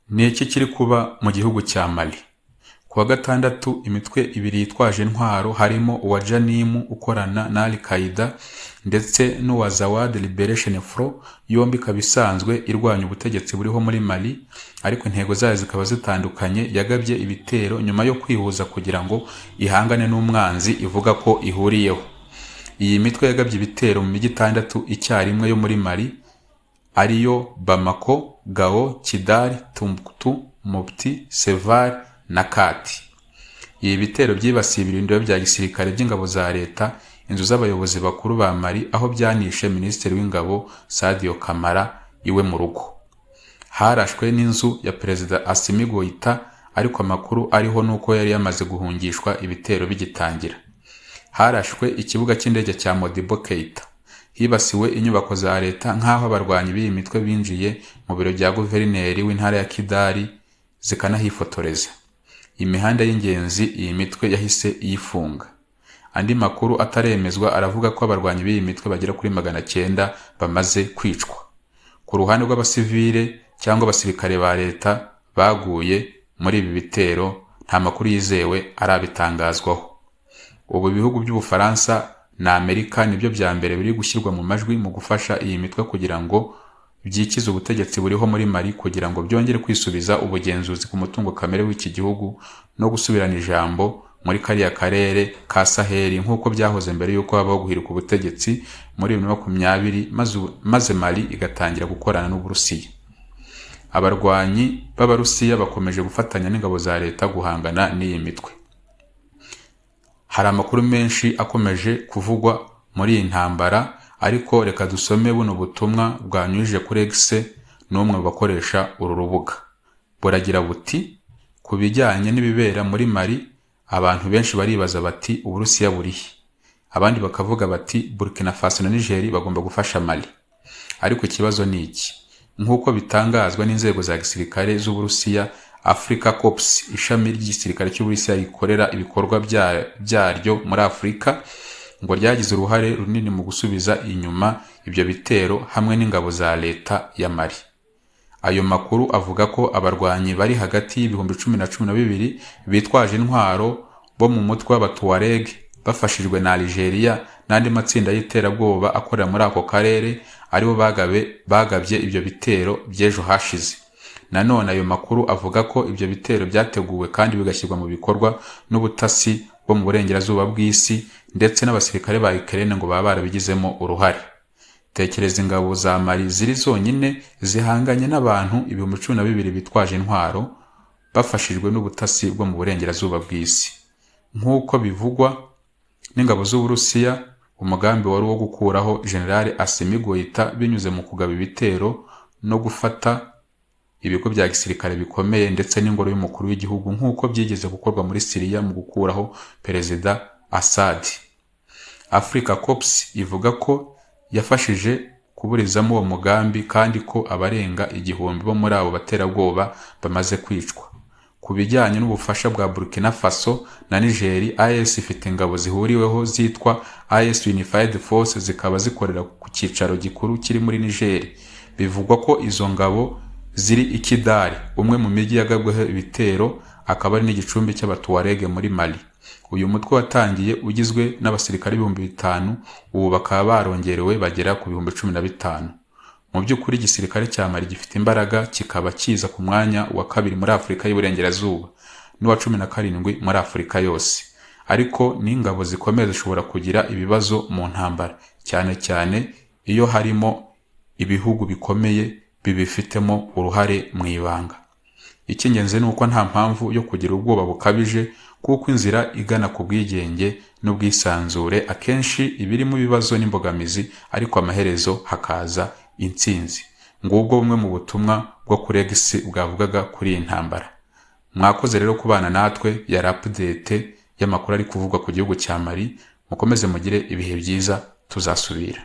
Ni iki kiri kuba mu gihugu cya Mali? Ku wa gatandatu imitwe ibiri yitwaje intwaro harimo uwa Janimu ukorana na Al-Qaeda ndetse n'uwa Zawad Liberation Front, yombi ikaba isanzwe irwanya ubutegetsi buriho muri Mali, ariko intego zayo zikaba zitandukanye. Yagabye ibitero nyuma yo kwihuza kugira ngo ihangane n'umwanzi ivuga ko ihuriyeho. Iyi mitwe yagabye ibitero mu mijyi 6 icyarimwe yo muri Mali, ariyo Bamako, Gao, Kidal, Tombouctou, Mopti, Sevar na Kati. Ibi bitero byibasiye ibirindiro bya gisirikare by'ingabo za leta, inzu z'abayobozi bakuru ba Mali, aho byanishe Minisitiri w'Ingabo Sadio Kamara iwe mu rugo. Harashwe n'inzu ya Perezida Assimi Goïta, ariko amakuru ariho nuko yari yamaze guhungishwa ibitero bigitangira. Harashwe ikibuga cy'indege cya Modibo Keita. Hibasiwe inyubako za leta nk'aho abarwanyi b'iyi mitwe binjiye mu biro bya guverineri w'intara ya Kidali zikanahifotoreza. Imihanda y'ingenzi iyi mitwe yahise iyifunga. Andi makuru ataremezwa aravuga ko abarwanyi b'iyi mitwe bagera kuri 900 bamaze kwicwa. Ku ruhande rw'abasivile cyangwa abasirikare ba leta baguye muri ibi bitero, nta makuru yizewe arabitangazwaho. Ubu bihugu by'Ubufaransa na Amerika nibyo bya mbere biri gushyirwa mu majwi mu gufasha iyi mitwe kugira ngo byikize ubutegetsi buriho muri Mali, kugira ngo byongere kwisubiza ubugenzuzi ku mutungo kamere w'iki gihugu no gusubirana ijambo muri kariya karere ka Saheli nk'uko byahoze mbere y'uko habaho guhirika ubutegetsi muri 2020 maze Mali igatangira gukorana n'Uburusiya. Abarwanyi b'Abarusiya bakomeje gufatanya n'ingabo za leta guhangana n'iyi mitwe. Hari amakuru menshi akomeje kuvugwa muri iyi ntambara, ariko reka dusome buno butumwa bwanyujije kuri X n'umwe bakoresha uru rubuga. Buragira buti: ku bijyanye n'ibibera muri Mali, abantu benshi baribaza bati Uburusiya burihe? Abandi bakavuga bati Burkina Faso na Niger bagomba gufasha Mali. Ariko ikibazo ni iki? Nk'uko bitangazwa n'inzego za gisirikare z'Uburusiya, Africa Corps, ishami ry'igisirikare cy'Uburusiya rikorera ibikorwa byaryo muri Afrika, ngo ryagize uruhare runini mu gusubiza inyuma ibyo bitero hamwe n'ingabo za leta ya Mali. Ayo makuru avuga ko abarwanyi bari hagati y'ibihumbi 10 na 12 bitwaje intwaro bo mu mutwe w'Abatuareg bafashijwe na Algeria n'andi matsinda y'iterabwoba akorera muri ako karere aribo bagabye ibyo bitero by'ejo hashize. Nanone ayo makuru avuga ko ibyo bitero byateguwe kandi bigashyirwa mu bikorwa n'ubutasi bwo mu burengerazuba bw'isi ndetse n'abasirikare ba Ukraine ngo baba barabigizemo uruhare. Tekereza ingabo za Mali ziri zonyine zihanganye n'abantu 12,000 bitwaje intwaro bafashijwe n'ubutasi bwo mu burengerazuba bw'isi. Nk'uko bivugwa n'ingabo z'Uburusiya, umugambi wari wo gukuraho General Assimi Goïta binyuze mu kugaba ibitero no gufata ibigo bya gisirikare bikomeye ndetse n'ingoro y'umukuru w'igihugu, nk'uko byigeze gukorwa muri Syria mu gukuraho Perezida Assad. Africa Corps ivuga ko yafashije kuburizamo uwo mugambi kandi ko abarenga 1000 bo muri abo baterabwoba bamaze kwicwa. Ku bijyanye n'ubufasha bwa Burkina Faso na Niger, AES ifite ingabo zihuriweho zitwa AES Unified Force, zikaba zikorera ku cyicaro gikuru kiri muri Niger. Bivugwa ko izo ngabo ziri i Kidal, umwe mu mijyi yagabweho ibitero, akaba ari n'igicumbi cy'Abatuareg muri Mali. Uyu mutwe watangiye ugizwe n'abasirikare 5,000, ubu bakaba barongerewe bagera ku 15,000. Mu by'ukuri igisirikare cya Mali gifite imbaraga, kikaba kiza ku mwanya wa 2 muri Afurika y'Uburengerazuba n'uwa 17 muri Afurika yose. Ariko n'ingabo zikomeye zishobora kugira ibibazo mu ntambara, cyane cyane iyo harimo ibihugu bikomeye bibifitemo uruhare mu ibanga. Icy'ingenzi ni uko nta mpamvu yo kugira ubwoba bukabije, kuko inzira igana ku bwigenge n'ubwisanzure akenshi ibirimo ibibazo n'imbogamizi, ariko amaherezo hakaza intsinzi. Ngubwo bumwe mu butumwa bwo kuri X bwavugaga kuri iyi ntambara. Mwakoze rero kubana natwe, yari update y'amakuru ari kuvugwa ku gihugu cya Mali. Mukomeze mugire ibihe byiza, tuzasubira.